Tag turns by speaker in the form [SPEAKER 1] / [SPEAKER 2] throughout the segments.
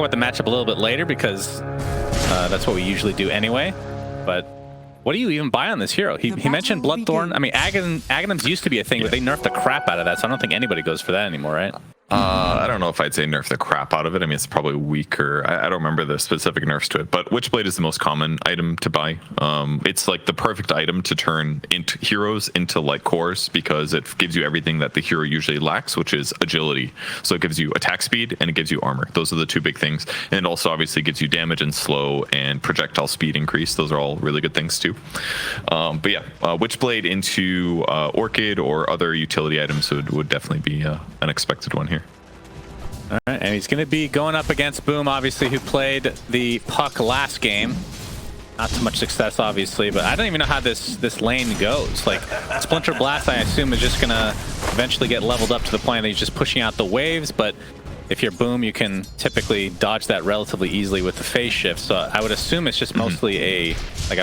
[SPEAKER 1] about the matchup a little bit later because that's what we usually do anyway. But what do you even buy on this hero? He mentioned Bloodthorn. I mean, Aghanim's used to be a thing, but they nerfed the crap out of that, so I don't think anybody goes for that anymore, right?
[SPEAKER 2] I don't know if I'd say nerf the crap out of it. I mean, it's probably weaker. I don't remember the specific nerfs to it, but Witchblade is the most common item to buy. It's like the perfect item to turn into heroes into like cores because it gives you everything that the hero usually lacks, which is agility. So it gives you attack speed and it gives you armor. Those are the two big things. And it also obviously gives you damage and slow and projectile speed increase. Those are all really good things too. But yeah, Witchblade into Orchid or other utility items would definitely be an expected one here.
[SPEAKER 1] All right, and he's going to be going up against Boom, obviously, who played the Puck last game. Not too much success, obviously, but I don't even know how this lane goes. Like, Splinter Blast, I assume, is just going to eventually get leveled up to the point that he's just pushing out the waves, but if you're Boom, you can typically dodge that relatively easily with the phase shift, so I would assume it's just mostly a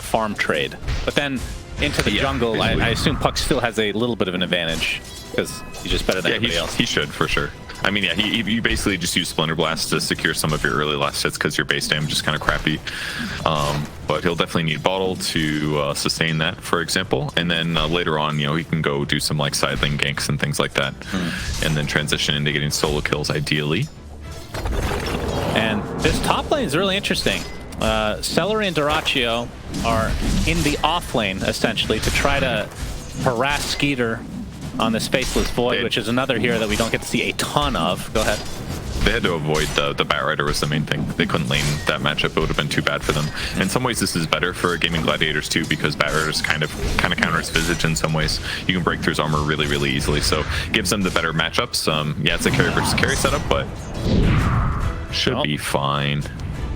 [SPEAKER 1] farm trade. But then into the jungle, I assume Puck still has a little bit of an advantage because he's just better than everybody else.
[SPEAKER 2] He should, for sure. I mean, yeah, you basically just use Splinter Blast to secure some of your early last hits because your base damage is kind of crappy. But he'll definitely need Bottle to sustain that, for example. And then later on, you know, he can go do some like side lane ganks and things like that, and then transition into getting solo kills ideally.
[SPEAKER 1] And this top lane is really interesting. Celery and Duraccio are in the off lane essentially to try to harass Skiter on this Faceless Void, which is another hero that we don't get to see a ton of. Go ahead.
[SPEAKER 2] They had to avoid the Batrider was the main thing. They couldn't lane that matchup. It would have been too bad for them. In some ways, this is better for Gaming Gladiators too, because Batrider's kind of counters Visage in some ways. You can break through his armor really, really easily, so gives them the better matchups. Yeah, it's a carry versus carry setup, but should be fine.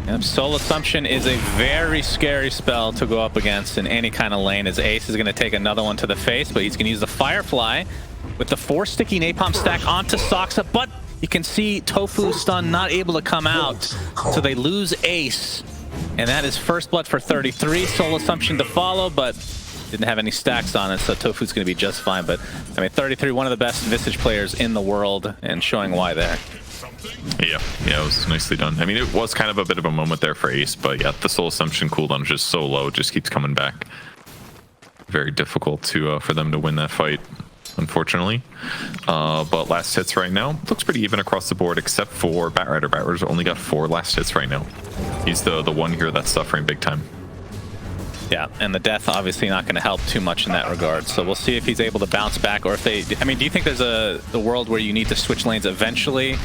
[SPEAKER 1] Yep, Soul Assumption is a very scary spell to go up against in any kind of lane, as Ace is going to take another one to the face, but he's going to use the Firefly with the 4 sticky Napalm stack onto Soxa, but you can see Tofu stun not able to come out, so they lose Ace, and that is first blood for 33. Soul Assumption to follow, but didn't have any stacks on it, so Tofu's going to be just fine. But I mean, 33, one of the best Visage players in the world, and showing why there.
[SPEAKER 2] Yeah, it was nicely done. I mean, it was kind of a bit of a moment there for Ace, but yeah, the Soul Assumption cooldown is just so low, it just keeps coming back. Very difficult to for them to win that fight, unfortunately. But last hits right now looks pretty even across the board, except for Batrider. Batrider's only got 4 last hits right now. He's the one hero that's suffering big time.
[SPEAKER 1] Yeah, and the death obviously not going to help too much in that regard. So we'll see if he's able to bounce back, or if they... I mean, do you think there's a world where you need to switch lanes eventually,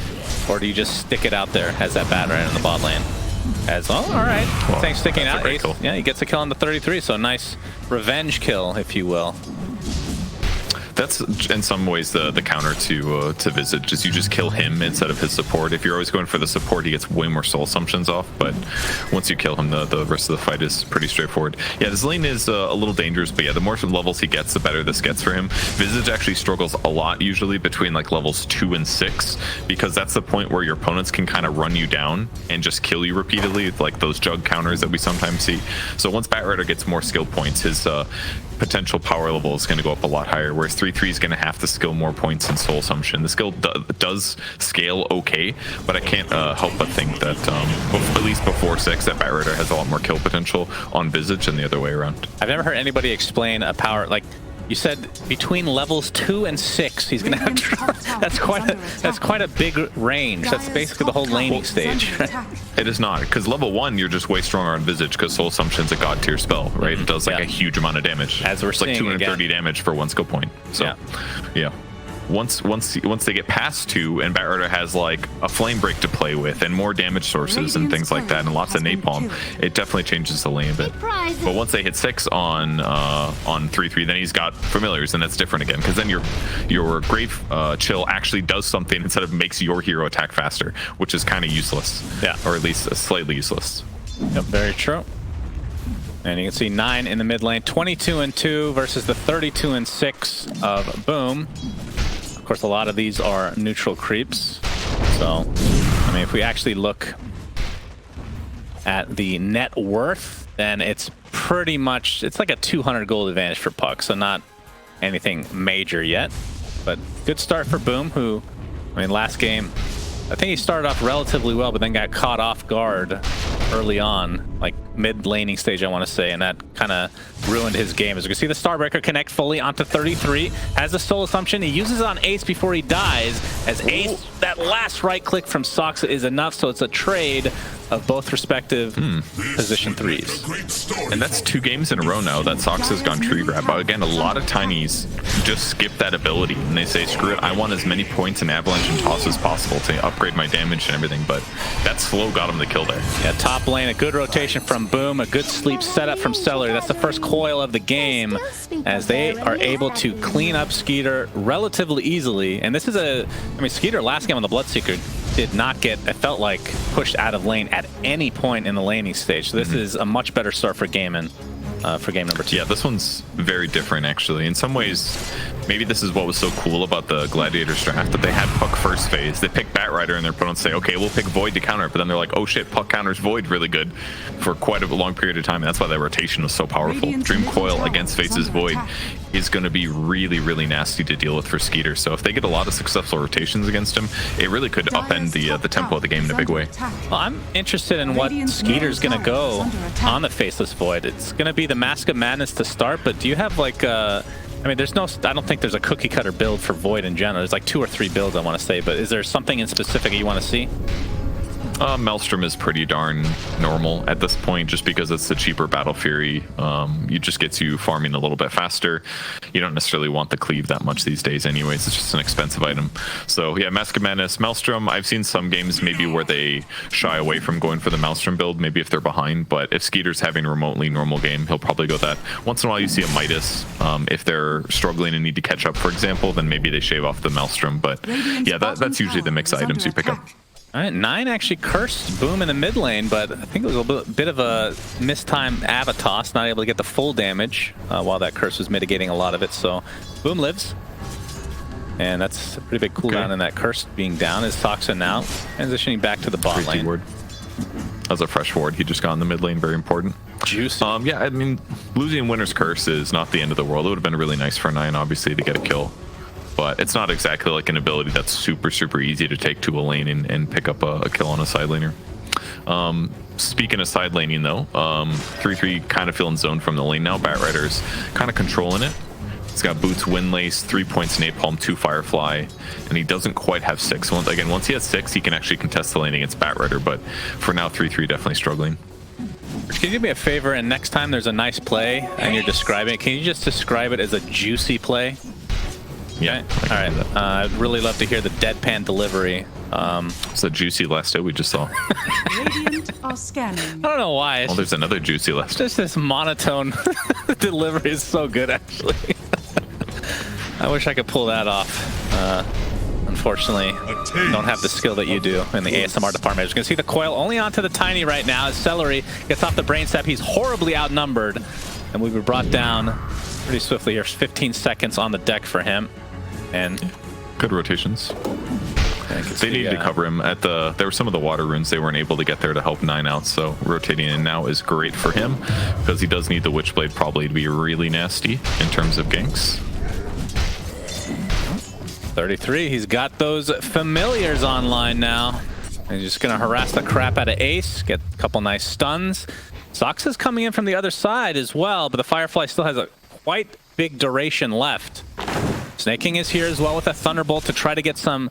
[SPEAKER 1] or do you just stick it out there as that Batrider in the bot lane? All right. Well, thanks sticking out. Ace, yeah, he gets a kill on the 33, so nice revenge kill, if you will.
[SPEAKER 2] That's in some ways the counter to Visage, is you just kill him instead of his support. If you're always going for the support, he gets way more soul assumptions off, but once you kill him, the rest of the fight is pretty straightforward. Yeah, this lane is a little dangerous, but yeah, the more levels he gets, the better this gets for him. Visage actually struggles a lot, usually between like levels 2 and 6, because that's the point where your opponents can kind of run you down and just kill you repeatedly, like those jug counters that we sometimes see. So once Batrider gets more skill points, his potential power level is going to go up a lot higher, whereas 3-3 is going to have to skill more points in Soul Assumption. The skill does scale okay, but I can't help but think that at least before 6, that Batrider has a lot more kill potential on Visage than the other way around.
[SPEAKER 1] I've never heard anybody explain a power, like you said, between levels 2 and 6, he's going to have to... That's quite a big range. That's basically the whole laning stage.
[SPEAKER 2] It is not, because level 1, you're just way stronger on Visage, because Soul Assumption's a god tier spell, right? It does like a huge amount of damage.
[SPEAKER 1] As we're seeing,
[SPEAKER 2] like 230 damage for 1 skill point. So, yeah. Once they get past 2 and Batrider has like a flame break to play with and more damage sources and things like that and lots of napalm, it definitely changes the lane a bit. But once they hit 6 on 3-3, then he's got familiars, and that's different again, because then your Grave Chill actually does something instead of makes your hero attack faster, which is kind of useless. Yeah, or at least slightly useless.
[SPEAKER 1] Yep, very true. And you can see 9 in the mid lane, 22-2 versus the 32-6 of Boom. Of course, a lot of these are neutral creeps. So, I mean, if we actually look at the net worth, then it's pretty much, it's like a 200 gold advantage for Puck. So not anything major yet, but good start for Boom, who, I mean, last game I think he started off relatively well, but then got caught off guard early on, like mid laning stage, I want to say, and that kind of ruined his game. As you can see, the Starbreaker connect fully onto 33, has the Soul Assumption. He uses it on Ace before he dies, as Ace, that last right click from Soxa is enough, so it's a trade of both respective position 3s.
[SPEAKER 2] And that's 2 games in a row now that Sox has gone tree grab. Again, a lot of Tinies just skip that ability and they say, screw it, I want as many points in Avalanche and Toss as possible to upgrade my damage and everything, but that slow got him the kill there.
[SPEAKER 1] Yeah, top lane, a good rotation from Boom, a good sleep setup from Celery. That's the first coil of the game, as they are able to clean up Skiter relatively easily. And this is Skiter last game on the Bloodseeker did not get, it felt like, pushed out of lane at any point in the laning stage. So this is a much better start for Gaiman for game number 2.
[SPEAKER 2] Yeah, this one's very different, actually. In some ways, maybe this is what was so cool about the Gladiators draft, that they had Puck first phase. They picked Batrider and their opponents say, okay, we'll pick Void to counter it. But then they're like, oh shit, Puck counters Void really good for quite a long period of time. And that's why that rotation was so powerful. Dream Coil against Faceless Void is going to be really, really nasty to deal with for Skiter. So if they get a lot of successful rotations against him, it really could upend the tempo of the game in a big way.
[SPEAKER 1] Well, I'm interested in what Skeeter's going to go on the Faceless Void. It's going to be the Mask of Madness to start, but do you have like I mean, I don't think there's a cookie cutter build for Void in general. There's like 2 or 3 builds I want to say, but is there something in specific you want to see?
[SPEAKER 2] Maelstrom is pretty darn normal at this point, just because it's the cheaper Battle Fury. It just gets you farming a little bit faster. You don't necessarily want the cleave that much these days anyways. It's just an expensive item. So yeah, Mask of Madness, Maelstrom. I've seen some games maybe where they shy away from going for the Maelstrom build, maybe if they're behind, but if Skeeter's having a remotely normal game, he'll probably go that. Once in a while you see a Midas. If they're struggling and need to catch up, for example, then maybe they shave off the Maelstrom. But yeah, that's usually the mix of items you pick up.
[SPEAKER 1] All right, 9 actually cursed Boom in the mid lane, but I think it was a bit of a mistimed Avatos, not able to get the full damage while that curse was mitigating a lot of it. So Boom lives, and that's a pretty big cooldown in that curse being down. Is Toxin now transitioning back to the bot lane.
[SPEAKER 2] Ward. As a fresh ward, he just got in the mid lane, very important.
[SPEAKER 1] Juicy.
[SPEAKER 2] Yeah, I mean, losing Winter's Curse is not the end of the world. It would have been really nice for 9, obviously, to get a kill. But it's not exactly like an ability that's super, super easy to take to a lane and pick up a kill on a side laner. Speaking of side laning, though, 3-3 kind of feeling zoned from the lane now. Batrider's kind of controlling it. He's got Boots, Windlace, 3 points Napalm, 2 Firefly, and he doesn't quite have 6. Once he has 6, he can actually contest the lane against Batrider, but for now, 3-3 definitely struggling.
[SPEAKER 1] Can you do me a favor, and next time there's a nice play and you're describing it, can you just describe it as a juicy play?
[SPEAKER 2] Yeah.
[SPEAKER 1] All right. I'd really love to hear the deadpan delivery.
[SPEAKER 2] It's a juicy last hit we just saw.
[SPEAKER 3] Radiant are scanning.
[SPEAKER 1] I don't know why.
[SPEAKER 2] Oh, there's another juicy last hit.
[SPEAKER 1] Just this monotone delivery is so good, actually. I wish I could pull that off. Unfortunately, don't have the skill that you do in the ASMR department. As you can see, the coil only onto the Tiny right now as Celery gets off the brain step. He's horribly outnumbered, and we were brought down pretty swiftly. Here's 15 seconds on the deck for him. And
[SPEAKER 2] good rotations. They needed to cover him at the. There were some of the water runes they weren't able to get there to help 9 out. So rotating in now is great for him because he does need the Witchblade probably to be really nasty in terms of ganks.
[SPEAKER 1] 33. He's got those familiars online now. He's just gonna harass the crap out of Ace. Get a couple nice stuns. Sox is coming in from the other side as well, but the Firefly still has a quite big duration left. Snake King is here as well with a Thunderbolt to try to get some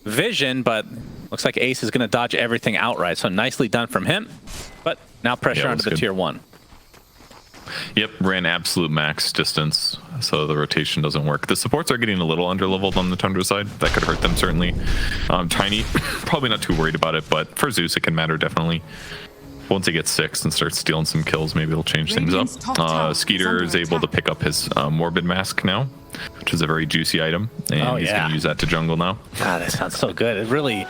[SPEAKER 1] vision, but looks like Ace is going to dodge everything outright. So nicely done from him, but now pressure onto the tier 1.
[SPEAKER 2] Yep, ran absolute max distance, so the rotation doesn't work. The supports are getting a little underleveled on the Tundra side. That could hurt them, certainly. Tiny, probably not too worried about it, but for Zeus it can matter, definitely. Once he gets 6 and starts stealing some kills, maybe it'll change things up. Skeeter is able to pick up his Morbid Mask now, which is a very juicy item, and he's going to use that to jungle now.
[SPEAKER 1] God, that sounds so good. It really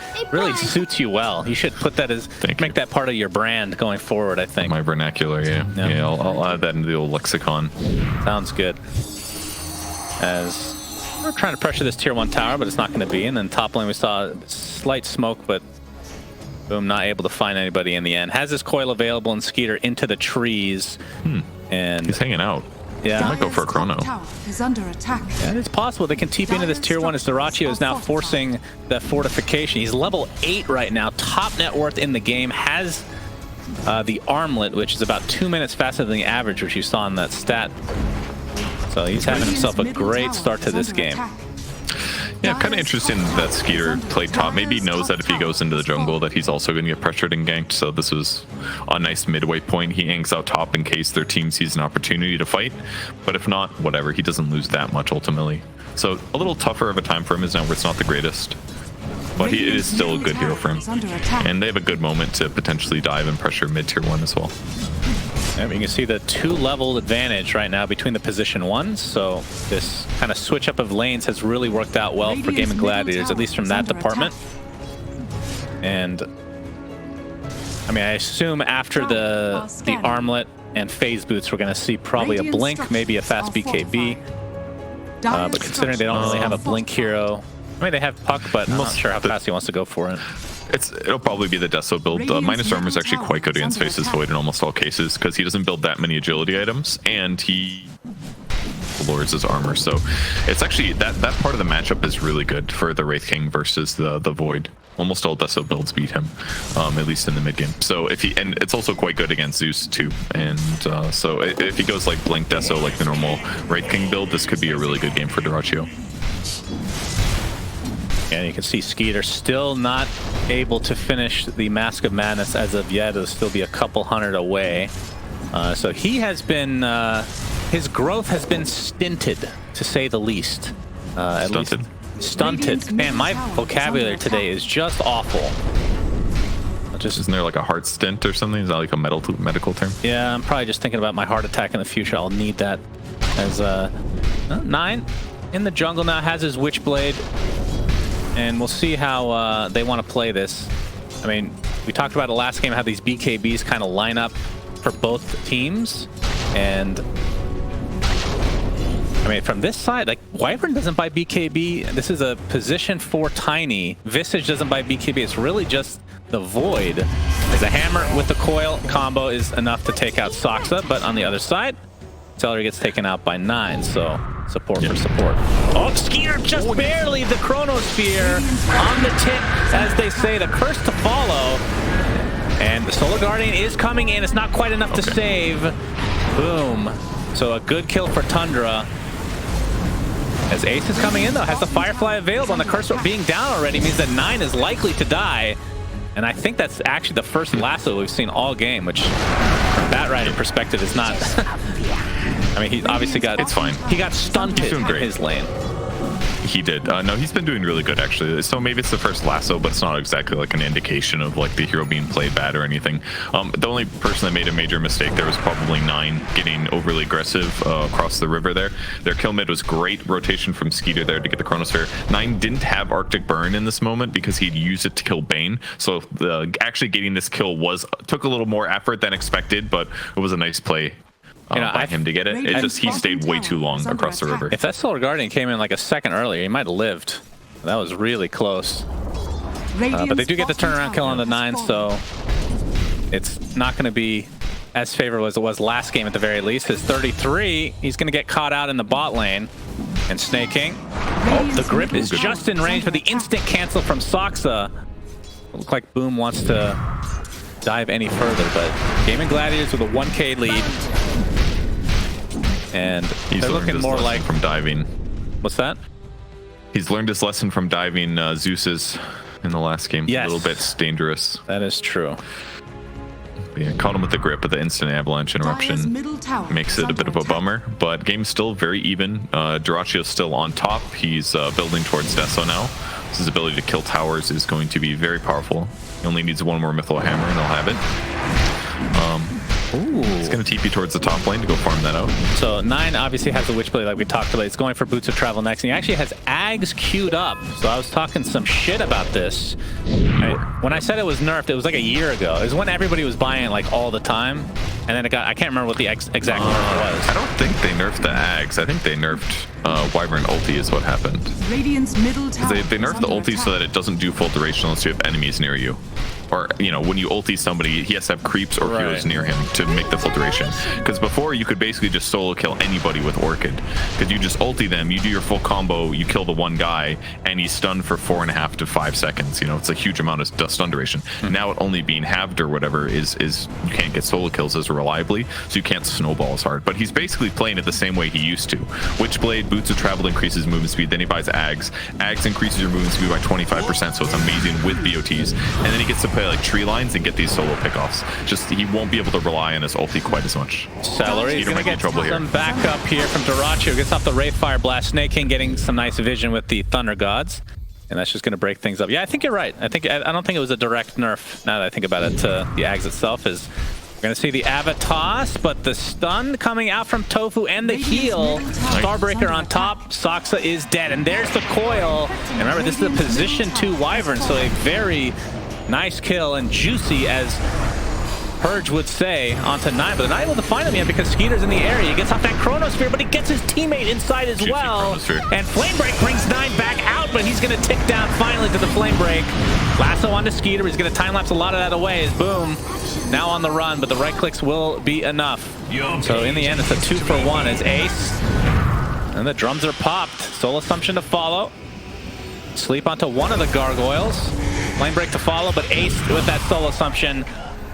[SPEAKER 1] suits you well. You should put that as make that part of your brand going forward, I think.
[SPEAKER 2] My vernacular, yeah. I'll add that into the old lexicon.
[SPEAKER 1] Sounds good. As we're trying to pressure this tier 1 tower, but it's not going to be. And then top lane we saw a slight smoke, but Boom not able to find anybody in the end. Has his coil available and Skeeter into the trees.
[SPEAKER 2] And he's hanging out.
[SPEAKER 1] Yeah.
[SPEAKER 2] I might go for a chrono.
[SPEAKER 3] Tower is under attack.
[SPEAKER 1] And it's possible they can TP into this tier 1 as Dyrachyo is now forcing that fortification. He's level 8 right now, top net worth in the game, has the armlet, which is about 2 minutes faster than the average, which you saw in that stat. So he's having himself a great start to this game.
[SPEAKER 2] Yeah, kind of interesting that Skiter played top. Maybe he knows that if he goes into the jungle that he's also going to get pressured and ganked. So this was a nice midway point. He hangs out top in case their team sees an opportunity to fight. But if not, whatever. He doesn't lose that much ultimately. So a little tougher of a time for him is now where it's not the greatest. But it is still a good hero for him. And they have a good moment to potentially dive and pressure mid tier 1 as well.
[SPEAKER 1] And you can see the 2-level advantage right now between the position 1s. So this kind of switch up of lanes has really worked out well for Gaming Gladiators, at least from that department. And I mean, I assume after the armlet and phase boots, we're going to see probably a blink, maybe a fast BKB. But considering they don't really have a blink hero, I mean, they have Puck, but I'm not sure how fast he wants to go for it.
[SPEAKER 2] It'll probably be the Deso build. Minus Armor is actually quite good against Faceless Void in almost all cases because he doesn't build that many agility items and he lures his armor. So it's actually that part of the matchup is really good for the Wraith King versus the Void. Almost all Deso builds beat him, at least in the mid game. So and it's also quite good against Zeus too. And so if he goes like Blink Deso like the normal Wraith King build, this could be a really good game for Dyrachyo.
[SPEAKER 1] And you can see Skeeter still not able to finish the Mask of Madness as of yet. It'll still be a couple hundred away. So he has been, his growth has been stinted, to say the least. Stunted. Man, my vocabulary today is just awful.
[SPEAKER 2] Isn't there like a heart stint or something? Is that like a medical term?
[SPEAKER 1] Yeah, I'm probably just thinking about my heart attack in the future. I'll need that. As 9 in the jungle now, has his Witchblade. And we'll see how they want to play this. I mean, we talked about it last game, how these BKBs kind of line up for both teams. And I mean, from this side, like, Wyvern doesn't buy BKB. This is a position 4 tiny. Visage doesn't buy BKB. It's really just the Void. As a hammer with the coil combo is enough to take out Soxa, but on the other side, Celery gets taken out by 9, so support for support. Oh, Skeeter just barely the Chronosphere on the tip, as they say, the curse to follow. And the Solar Guardian is coming in. It's not quite enough to save. Boom. So a good kill for Tundra. As Ace is coming in, though, has the Firefly available, and the curse being down already means that 9 is likely to die. And I think that's actually the first lasso we've seen all game, which from Batrider perspective is not... I mean, he obviously got...
[SPEAKER 2] It's fine.
[SPEAKER 1] He got stunted in his lane.
[SPEAKER 2] He did. No, he's been doing really good, actually. So maybe it's the first lasso, but it's not exactly like an indication of like the hero being played bad or anything. The only person that made a major mistake there was probably 9 getting overly aggressive across the river there. Their kill mid was great. Rotation from Skeeter there to get the Chronosphere. 9 didn't have Arctic Burn in this moment because he'd used it to kill Bane. So actually getting this kill took a little more effort than expected, but it was a nice play. By him to get it. It just he stayed way too long across the river.
[SPEAKER 1] If that Solar Guardian came in like a second earlier, he might have lived. That was really close. But they do get the turnaround kill on the 9, so it's not going to be as favorable as it was last game at the very least. His 33, he's going to get caught out in the bot lane. And Snake King. Oh, the grip is just in range, but the instant cancel from Soxa. Look like Boom wants to dive any further, but Gaming Gladiators with a 1K lead. And they're looking more like
[SPEAKER 2] from diving.
[SPEAKER 1] What's that?
[SPEAKER 2] He's learned his lesson from diving Zeus's in the last game.
[SPEAKER 1] Yes.
[SPEAKER 2] A little bit dangerous.
[SPEAKER 1] That is true.
[SPEAKER 2] But yeah, caught him with the grip, but the instant avalanche interruption makes it a bit of a bummer. But game's still very even. Dyrachyo's still on top. He's building towards Deso now. So his ability to kill towers is going to be very powerful. He only needs one more Mythril Hammer and he'll have it.
[SPEAKER 1] Ooh.
[SPEAKER 2] He's going to TP towards the top lane to go farm that out.
[SPEAKER 1] So 9 obviously has the Witchblade like we talked about. He's going for Boots of Travel next. And he actually has Ags queued up. So I was talking some shit about this. When I said it was nerfed, it was like a year ago. It was when everybody was buying it like all the time. And then it got, I can't remember what the exact nerf was.
[SPEAKER 2] I don't think they nerfed the Ags. I think they nerfed Wyvern ulti is what happened.
[SPEAKER 3] Radiant's middle tower
[SPEAKER 2] They nerfed the ulti so that it doesn't do full duration unless you have enemies near you. or you know, when you ulti somebody, he has to have creeps or heroes near him to make the filtration. Because before you could basically just solo kill anybody with Orchid, because you just ulti them, you do your full combo, you kill the one guy, and he's stunned for 4.5 to 5 seconds. You know, it's a huge amount of stun duration. Now it only being halved or whatever is you can't get solo kills as reliably, so you can't snowball as hard. But he's basically playing it the same way he used to. Witchblade, Boots of Travel increases movement speed, then he buys Ags. Ags increases your movement speed by 25%, so it's amazing with BOTs. And then he gets to play like tree lines and get these solo pickoffs. Just he won't be able to rely on his ulti quite as much.
[SPEAKER 1] Celery is going to get some backup here from Dyrachyo. Gets off the Wraithfire Blast. Snake King getting some nice vision with the Thunder Gods. And that's just going to break things up. Yeah, I think you're right. I don't think it was a direct nerf, now that I think about it, to the Ags itself. Is we're going to see the Avatos, but the stun coming out from Tofu and the heal. Starbreaker on top. Soxa is dead. And there's the coil. And remember, this is a position 2 Wyvern, so a very nice kill and juicy, as Purge would say, onto 9, but they're not able to find him yet because Skeeter's in the area. He gets off that Chronosphere, but he gets his teammate inside as well. And Flamebreak brings 9 back out, but he's going to tick down finally to the Flamebreak. Lasso onto Skeeter. He's going to time-lapse a lot of that away as Boom now on the run, but the right clicks will be enough. So in the end, it's a 2-for-1 as Ace. And the drums are popped. Soul Assumption to follow. Sleep onto one of the Gargoyles. Flamebreak to follow, but Ace with that Soul Assumption.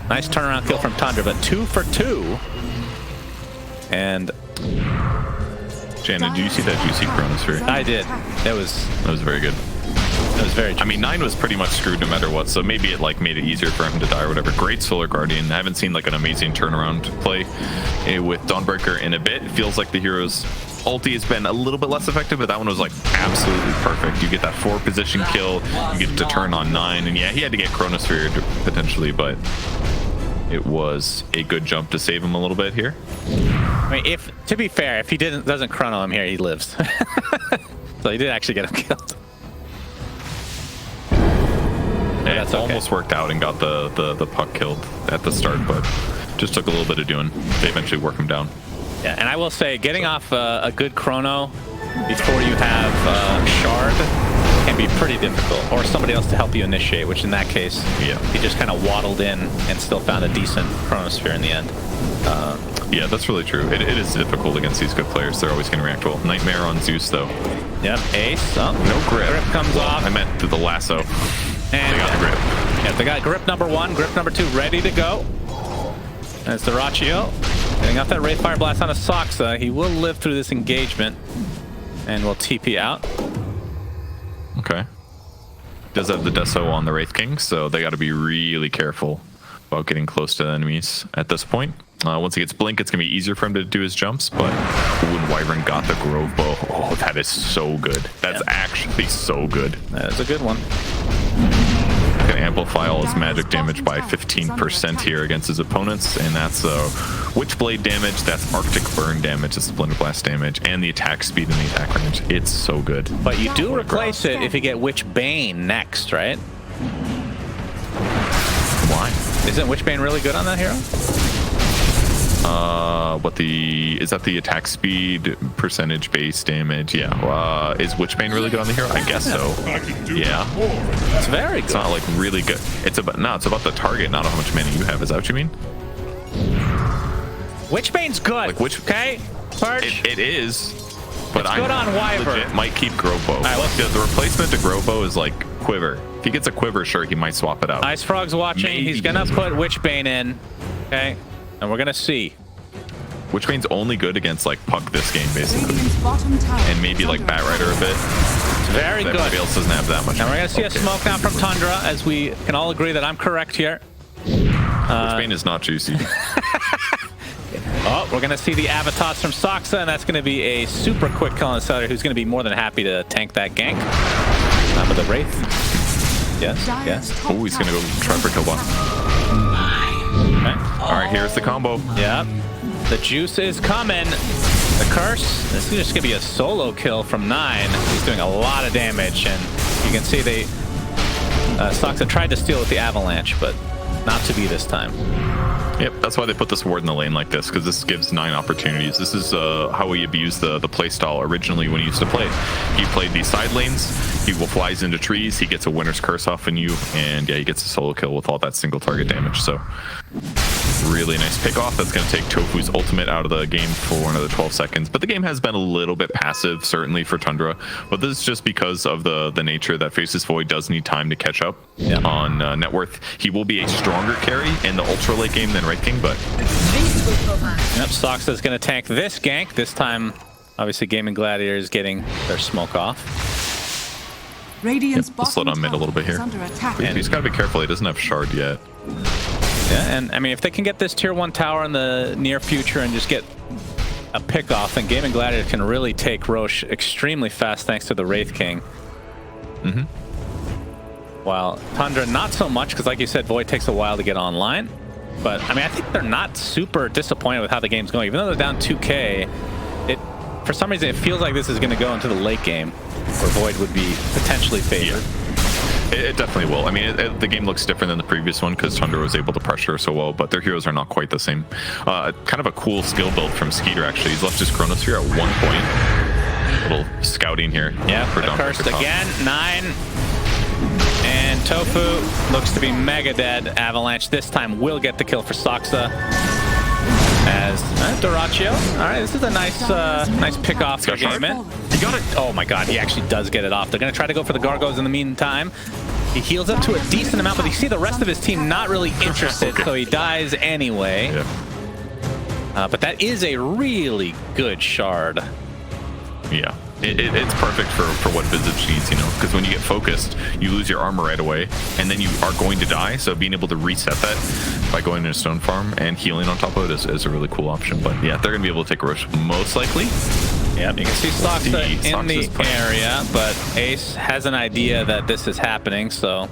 [SPEAKER 1] Nice turnaround kill from Tundra, but 2 for 2. And
[SPEAKER 2] Shannon, did you see that juicy Chronosphere?
[SPEAKER 1] I did. That was
[SPEAKER 2] very good.
[SPEAKER 1] It was very juicy.
[SPEAKER 2] I mean, 9 was pretty much screwed no matter what, so maybe it like made it easier for him to die or whatever. Great Solar Guardian. I haven't seen like an amazing turnaround play with Dawnbreaker in a bit. It feels like the hero's ulti has been a little bit less effective, but that one was like absolutely perfect. You get that 4 position kill, you get to turn on 9, and yeah, he had to get Chronosphere potentially, but it was a good jump to save him a little bit here.
[SPEAKER 1] I mean, to be fair, if he doesn't chrono him here, he lives. So he did actually get him killed.
[SPEAKER 2] Yeah, it's almost worked out and got the puck killed at the start, but just took a little bit of doing. They eventually work him down.
[SPEAKER 1] Yeah, and I will say, getting off a good chrono before you have Shard can be pretty difficult, or somebody else to help you initiate, which in that case,
[SPEAKER 2] yeah,
[SPEAKER 1] he just kind of waddled in and still found a decent Chronosphere in the end.
[SPEAKER 2] Yeah, that's really true. It is difficult against these good players. They're always going to react well. Nightmare on Zeus, though.
[SPEAKER 1] Yep, Ace. Oh,
[SPEAKER 2] no grip.
[SPEAKER 1] Grip comes off.
[SPEAKER 2] I meant the lasso.
[SPEAKER 1] And
[SPEAKER 2] they got the grip.
[SPEAKER 1] Yeah, they got grip number 1, grip number 2 ready to go. That's Dyrachyo. Getting off that Wraithfire Blast on a Soxa. He will live through this engagement and will TP out.
[SPEAKER 2] Okay. Does have the Deso on the Wraith King, so they got to be really careful about getting close to the enemies at this point. Once he gets Blink, it's going to be easier for him to do his jumps, but when Wyvern got the Grove Bow, oh, that is so good. That's actually so good.
[SPEAKER 1] That is a good one.
[SPEAKER 2] Can amplify all his magic damage by 15% here against his opponents, and that's Witchblade damage, that's Arctic Burn damage, that's Splinter Blast damage, and the attack speed and the attack range. It's so good.
[SPEAKER 1] But you do replace it if you get Witch Bane next, right?
[SPEAKER 2] Why?
[SPEAKER 1] Isn't Witch Bane really good on that hero?
[SPEAKER 2] Is that the attack speed percentage base damage? Yeah. Is Witchbane really good on the hero? I guess so. Yeah.
[SPEAKER 1] It's very good.
[SPEAKER 2] It's not like really good. It's about the target, not how much mana you have. Is that what you mean?
[SPEAKER 1] Witchbane's good.
[SPEAKER 2] Like
[SPEAKER 1] okay? Purge?
[SPEAKER 2] It is. But
[SPEAKER 1] it's good on Wyvern.
[SPEAKER 2] Legit might keep Growbow. The replacement to Growbow is like Quiver. If he gets a Quiver, sure, he might swap it out.
[SPEAKER 1] Ice Frog's watching. Maybe he's gonna put Witchbane in. Okay. And we're gonna see.
[SPEAKER 2] Witchbane's only good against like Puck this game, basically. And maybe like Batrider a bit.
[SPEAKER 1] It's very good.
[SPEAKER 2] Everybody else doesn't have that much.
[SPEAKER 1] And we're gonna see a smoke now from Tundra, as we can all agree that I'm correct here.
[SPEAKER 2] Witchbane is not juicy.
[SPEAKER 1] Oh, we're gonna see the Avatos from Soxa, and that's gonna be a super quick kill on the seller, who's gonna be more than happy to tank that gank. With the Wraith. Yes, yes.
[SPEAKER 2] Oh, he's gonna go try for kill bomb.
[SPEAKER 1] Okay.
[SPEAKER 2] All right, here's the combo.
[SPEAKER 1] Yeah, the juice is coming. The curse. This is just gonna be a solo kill from 9. He's doing a lot of damage, and you can see they Soxa tried to steal with the avalanche, but not to be this time.
[SPEAKER 2] Yep, that's why they put this ward in the lane like this, because this gives 9 opportunities. This is how we abused the playstyle originally when he used to play. He played these side lanes, he flies into trees, he gets a Winter's Curse off on you, and yeah, he gets a solo kill with all that single target damage. So really nice pick off. That's going to take Tofu's ultimate out of the game for another 12 seconds. But the game has been a little bit passive, certainly for Tundra. But this is just because of the nature that Faceless Void does need time to catch up on net worth. He will be a stronger carry in the ultra late game than right king, but
[SPEAKER 1] Yep, Sox is going to tank this gank. This time, obviously, Gaming Gladiator is getting their smoke off.
[SPEAKER 3] Radiant's
[SPEAKER 2] we'll slow down mid a little bit here. He's got to be careful. He doesn't have shard yet.
[SPEAKER 1] Yeah, and I mean, if they can get this tier 1 tower in the near future and just get a pick off, then Gaming Gladiator can really take Roche extremely fast thanks to the Wraith King. While Tundra, not so much, because like you said, Void takes a while to get online. But, I mean, I think they're not super disappointed with how the game's going. Even though they're down 2k, for some reason, it feels like this is going to go into the late game, where Void would be potentially favored.
[SPEAKER 2] It definitely will. I mean, the game looks different than the previous one because Tundra was able to pressure so well, but their heroes are not quite the same. Kind of a cool skill build from Skiter, actually. He's left his Chronosphere at 1 point. A little scouting here.
[SPEAKER 1] Yeah, for cursed again. 9. And Tofu looks to be mega dead. Avalanche this time will get the kill for Soxa. As Doraccio. All right, this is a nice pick off for Gaiman. He got it. Oh my god, he actually does get it off. They're going to try to go for the Gargos in the meantime. He heals up to a decent amount, but you see the rest of his team not really interested, so he dies anyway. But that is a really good shard.
[SPEAKER 2] Yeah. It's perfect for what Visage needs, you know, because when you get focused, you lose your armor right away, and then you are going to die, so being able to reset that by going into Stone Farm and healing on top of it is a really cool option. But yeah, they're going to be able to take Roche most likely.
[SPEAKER 1] Yep, you can see Soxa in the area, but Ace has an idea that this is happening, so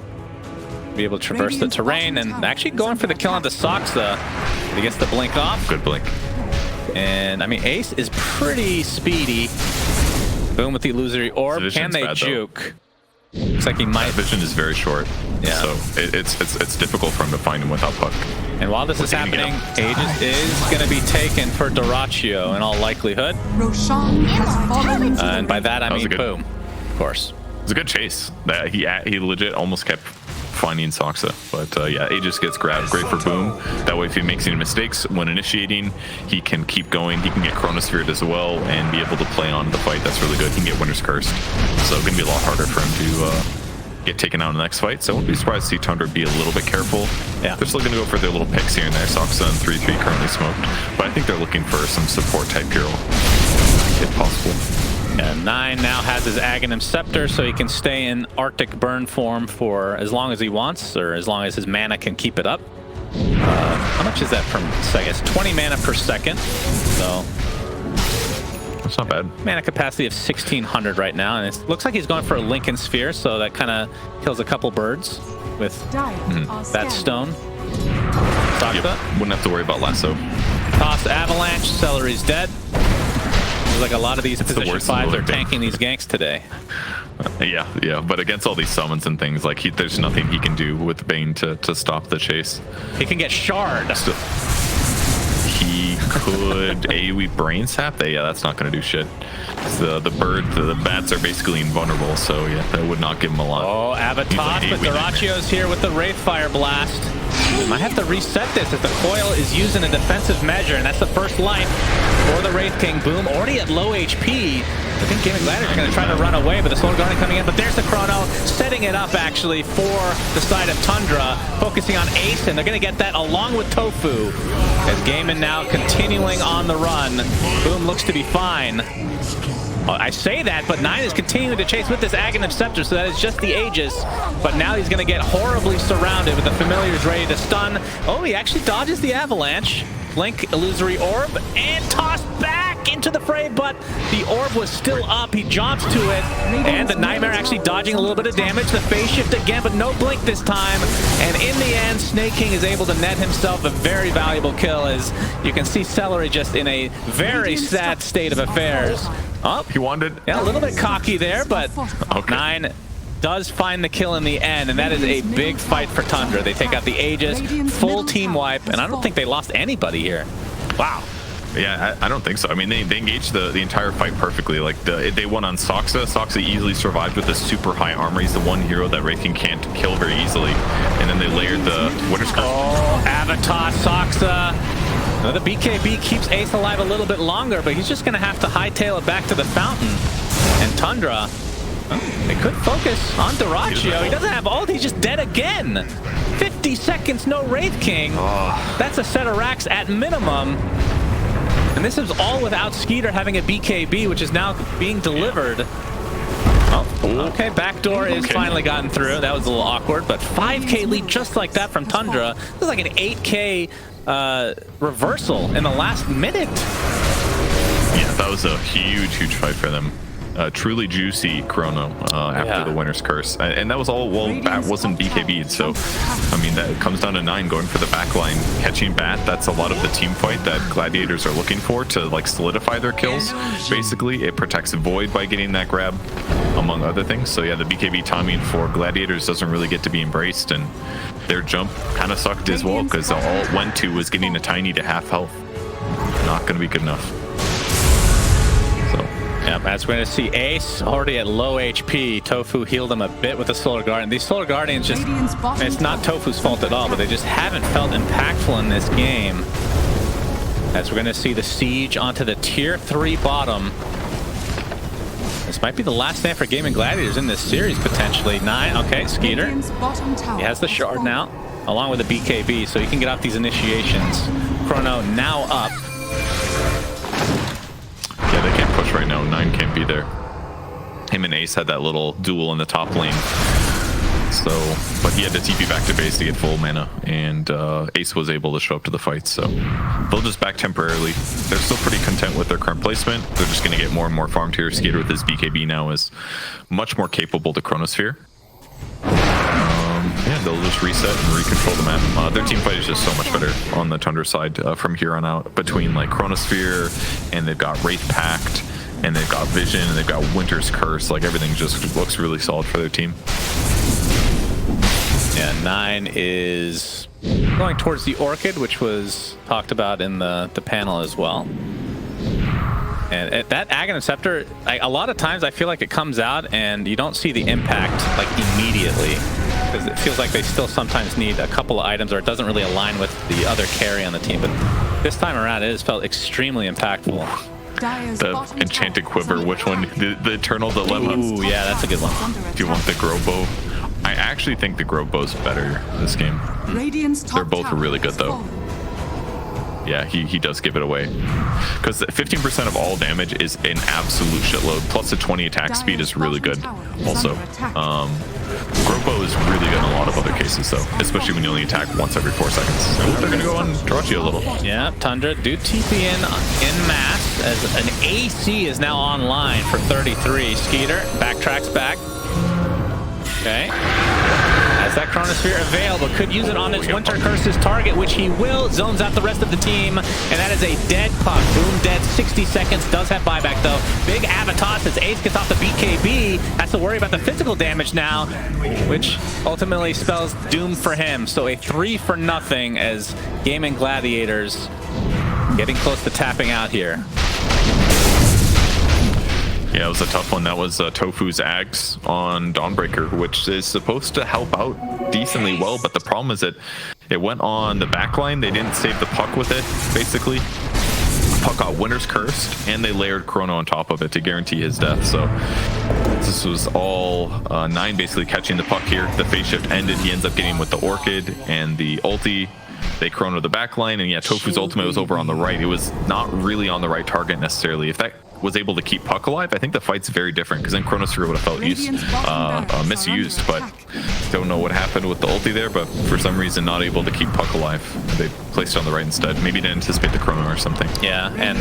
[SPEAKER 1] be able to traverse the terrain and actually going for the kill onto Soxa. He gets the blink off.
[SPEAKER 2] Good blink.
[SPEAKER 1] And I mean, Ace is pretty speedy. Boom with the illusory orb. Can they juke? Looks like he might.
[SPEAKER 2] Vision is very short, so it's difficult for him to find him without puck.
[SPEAKER 1] And while this is happening, Aegis is going to be taken for Doraccio in all likelihood.
[SPEAKER 3] Roshan has fallen.
[SPEAKER 1] And by that I mean boom, of course.
[SPEAKER 2] It's a good chase. He legit almost kept finding Soxa, but yeah, Aegis gets grabbed. Great for Boom. That way, if he makes any mistakes when initiating, he can keep going. He can get Chronosphered as well and be able to play on the fight. That's really good. He can get Winter's Curse, so it's gonna be a lot harder for him to get taken out in the next fight. So I wouldn't be surprised to see Tundra be a little bit careful. Yeah, they're still gonna go for their little picks here and there. Soxa and 3-3 currently smoked, but I think they're looking for some support type hero if possible.
[SPEAKER 1] And 9 now has his Aghanim Scepter, so he can stay in Arctic Burn form for as long as he wants, or as long as his mana can keep it up. How much is that per second? It's 20 mana per second, so
[SPEAKER 2] that's not bad.
[SPEAKER 1] Mana capacity of 1600 right now, and it looks like he's going for a Lincoln Sphere, so that kind of kills a couple birds with that stone.
[SPEAKER 2] Yep. Wouldn't have to worry about lasso.
[SPEAKER 1] Toss Avalanche, Celery's dead. Like a lot of these position 5s are tanking these ganks today.
[SPEAKER 2] Yeah, but against all these summons and things, like there's nothing he can do with Bane to stop the chase.
[SPEAKER 1] He can get shard.
[SPEAKER 2] He could AoE Brain Sap. Yeah, that's not going to do shit. The bats are basically invulnerable, so yeah, that would not give him a lot.
[SPEAKER 1] Oh, Avatos, but Doraccio's here with the Wraithfire Blast. We might have to reset this as the coil is using a defensive measure, and that's the first life for the Wraith King. Boom, already at low HP. I think Gaming Gladiator is going to try to run away, but the Solar Guardian coming in. But there's the Chrono, setting it up actually for the side of Tundra, focusing on Ace, and they're going to get that along with Tofu. As Gaiman now continuing on the run. Boom looks to be fine. I say that, but 9 is continuing to chase with this Aghanim Scepter, so that is just the Aegis. But now he's going to get horribly surrounded with the Familiars ready to stun. Oh, he actually dodges the Avalanche. Blink, Illusory Orb, and tossed back into the fray, but the orb was still up. He jumps to it, and the Nightmare actually dodging a little bit of damage. The phase shift again, but no blink this time. And in the end, Snake King is able to net himself a very valuable kill, as you can see Celery just in a very sad state of affairs. Oh,
[SPEAKER 2] he wanted.
[SPEAKER 1] Yeah, a little bit cocky there, but
[SPEAKER 2] okay.
[SPEAKER 1] 9 does find the kill in the end, and that is a big fight for Tundra. They take out the Aegis, full team wipe, and I don't think they lost anybody here. Wow.
[SPEAKER 2] Yeah, I don't think so. I mean, they engaged the entire fight perfectly. Like, they won on Soxa. Soxa easily survived with this super high armor. He's the one hero that Wraithen can't kill very easily. And then they layered the Winter's Curse.
[SPEAKER 1] Oh, Avatar, Soxa. Now, the BKB keeps Ace alive a little bit longer, but he's just going to have to hightail it back to the fountain. And Tundra, they could focus on Dyrachyo. He doesn't have ult. He's just dead again. 50 seconds, no Wraith King.
[SPEAKER 2] Oh.
[SPEAKER 1] That's a set of racks at minimum. And this is all without Skiter having a BKB, which is now being delivered. Oh, okay, backdoor is finally gotten through. That was a little awkward, but 5K lead just like that from Tundra. This is like an 8K reversal in the last minute.
[SPEAKER 2] Yeah, that was a huge fight for them. Truly juicy Chrono after the Winter's Curse. And that was all, well, Bat wasn't BKB'd, so, I mean, that comes down to 9 going for the back line. Catching Bat, that's a lot of the team fight that Gladiators are looking for to, like, solidify their kills. Basically, it protects Void by getting that grab, among other things. So, yeah, the BKB timing for Gladiators doesn't really get to be embraced, and their jump kind of sucked as well, because all it went to was getting a Tiny to half health. Not going to be good enough.
[SPEAKER 1] Yep, as we're going to see Ace already at low HP. Tofu healed him a bit with the Solar Guardian. These Solar Guardians just, it's not Tofu's fault at all, but they just haven't felt impactful in this game. As we're going to see the siege onto the tier 3 bottom. This might be the last stand for Gaming Gladiators in this series, potentially. 9, okay, Skiter. He has the shard now, along with the BKB, so he can get off these initiations. Chrono now up.
[SPEAKER 2] Yeah, they can't push right now. 9 can't be there. Him and Ace had that little duel in the top lane. So, but he had to TP back to base to get full mana, and Ace was able to show up to the fight, so they'll just back temporarily. They're still pretty content with their current placement. They're just going to get more and more farm tier. Skiter with his BKB now is much more capable to Chronosphere. Yeah, they'll just reset and recontrol the map. Their team fight is just so much better on the Tundra side from here on out, between like Chronosphere, and they've got Wraith Pact, and they've got Vision, and they've got Winter's Curse. Like, everything just looks really solid for their team.
[SPEAKER 1] Yeah, 9 is going towards the Orchid, which was talked about in the panel as well. And that Aghanim Scepter, a lot of times I feel like it comes out and you don't see the impact like immediately, because it feels like they still sometimes need a couple of items, or it doesn't really align with the other carry on the team. But this time around, it has felt extremely impactful.
[SPEAKER 2] The Enchanted Quiver, which one? The Eternal Dilemma.
[SPEAKER 1] Ooh, yeah, that's a good one.
[SPEAKER 2] Do you want the Grow Bow? I actually think the Grow Bow's better this game. They're both really good, though. Yeah, he does give it away. Because 15% of all damage is an absolute shitload. Plus the 20 attack speed is really good also. Grow Bow is really good in a lot of other cases, though. Especially when you only attack once every 4 seconds. Ooh, they're going to go on Dyrachyo a little.
[SPEAKER 1] Yeah, Tundra do TP in mass, as an AC is now online for 33. Skiter backtracks back. Okay. Has that Chronosphere available, could use it on this Winter Curse's target, which he will. Zones out the rest of the team, and that is a dead puck. Boom dead, 60 seconds, does have buyback though. Big Avatos as Ace gets off the BKB, has to worry about the physical damage now, which ultimately spells doom for him. So a 3-for-0 as Gaming Gladiators getting close to tapping out here.
[SPEAKER 2] Yeah, it was a tough one. That was Tofu's Ags on Dawnbreaker, which is supposed to help out decently well, but the problem is that it went on the backline. They didn't save the puck with it, basically. Puck got Winter's Cursed, and they layered Chrono on top of it to guarantee his death. So this was all 9 basically catching the puck here. The phase shift ended. He ends up getting with the Orchid and the ulti. They Chrono the backline, and yeah, Tofu's ultimate was over on the right. It was not really on the right target necessarily. If that was able to keep puck alive, I think the fight's very different, because then Chronosphere would have felt misused, but don't know what happened with the ulti there, but for some reason not able to keep puck alive. They placed it on the right instead. Maybe didn't anticipate the Chrono or something. Yeah, and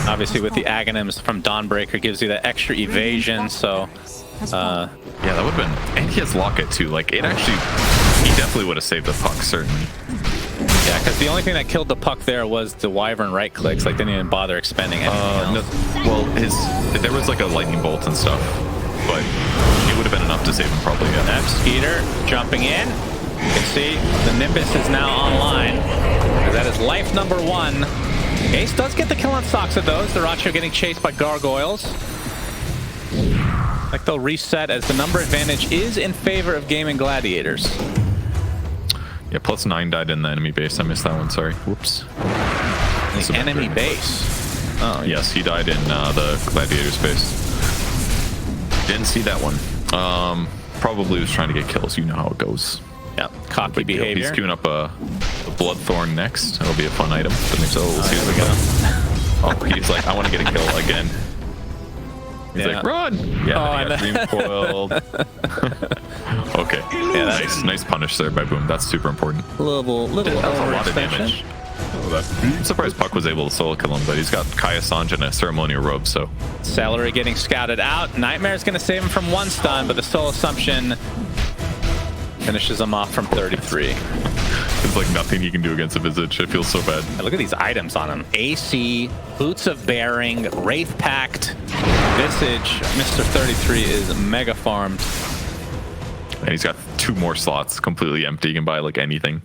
[SPEAKER 1] obviously with the Aghanims from Dawnbreaker gives you that extra evasion, so
[SPEAKER 2] yeah, that would have been, and he has Locket too. Like, it actually, he definitely would have saved the puck, certainly.
[SPEAKER 1] Yeah, because the only thing that killed the puck there was the Wyvern right clicks. Like, they didn't even bother expending anything else.
[SPEAKER 2] No, well, there was like a lightning bolt and stuff. but it would have been enough to save him probably. Yeah.
[SPEAKER 1] That's Skeeter jumping in. You can see the Nimbus is now online. That is life number 1. Ace does get the kill on Soxa though. Dyrachyo getting chased by gargoyles. Like they'll reset as the number advantage is in favor of Gaming Gladiators.
[SPEAKER 2] Yeah, +9 died in the enemy base. I missed that one, sorry. Whoops.
[SPEAKER 1] The enemy base. Oh,
[SPEAKER 2] yes, he died in the Gladiator's base. Didn't see that one. Probably was trying to get kills. You know how it goes.
[SPEAKER 1] Yeah, cocky behavior.
[SPEAKER 2] He's queuing up a Bloodthorn next. That'll be a fun item. So we'll see
[SPEAKER 1] here we
[SPEAKER 2] go. Oh, he's like, I want to get a kill again. He's like, run! Yeah, then he got recoiled. Okay. Yeah, nice punish there by Boom. That's super important.
[SPEAKER 1] Little
[SPEAKER 2] that's a lot of damage. I'm surprised Puck was able to solo kill him, but he's got Kaya Sanj and a ceremonial robe, so.
[SPEAKER 1] Celery getting scouted out. Nightmare's going to save him from 1 stun, but the Soul Assumption finishes him off from 33.
[SPEAKER 2] There's like nothing he can do against a Visage. It feels so bad.
[SPEAKER 1] Look at these items on him. AC, Boots of Bearing, Wraith Pact, Visage. Mr. 33 is mega farmed.
[SPEAKER 2] And he's got 2 more slots completely empty. You can buy like anything.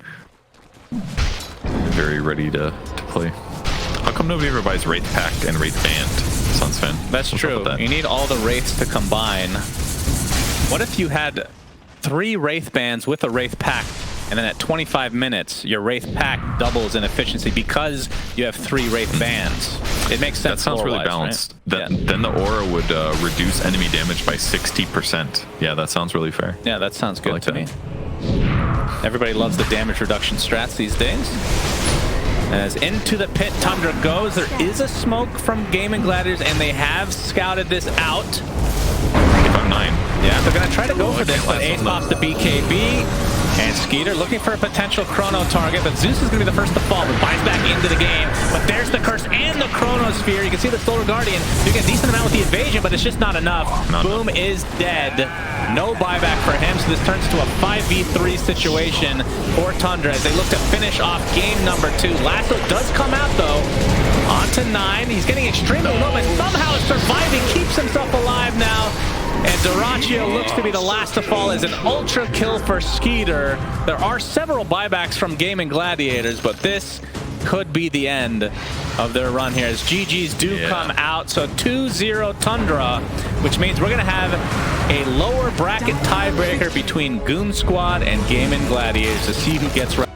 [SPEAKER 2] Very ready to play. How come nobody ever buys Wraith Pact and Wraith Band? Suns fan.
[SPEAKER 1] That's true. You need all the Wraiths to combine. What if you had 3 Wraith Bands with a Wraith Pact, and then at 25 minutes, your Wraith Pact doubles in efficiency because you have 3 Wraith Bands? It makes sense.
[SPEAKER 2] That sounds really balanced.
[SPEAKER 1] Right?
[SPEAKER 2] Then the aura would reduce enemy damage by 60%. Yeah, that sounds really fair.
[SPEAKER 1] Yeah, that sounds good to me. Everybody loves the damage reduction strats these days. As into the pit Tundra goes, there is a smoke from Gaming Gladiators, and they have scouted this out.
[SPEAKER 2] 9.
[SPEAKER 1] Yeah, they're going to try to go for this, but Ace pops the BKB. And Skeeter looking for a potential Chrono target, but Zeus is going to be the first to fall, but buys back into the game. But there's the Curse and the Chronosphere. You can see the Solar Guardian. You get a decent amount with the evasion, but it's just not enough. Boom is dead. No buyback for him, so this turns into a 5v3 situation for Tundra as they look to finish off game number 2. Lasso does come out, though. On to 9. He's getting extremely low, but somehow is surviving, keeps himself alive now. And Dyrachyo looks to be the last to fall as an ultra kill for Skeeter. There are several buybacks from Gaming Gladiators, but this could be the end of their run here as GGs do come out. So 2-0 Tundra, which means we're going to have a lower bracket tiebreaker between Goon Squad and Gaming Gladiators to see who gets right.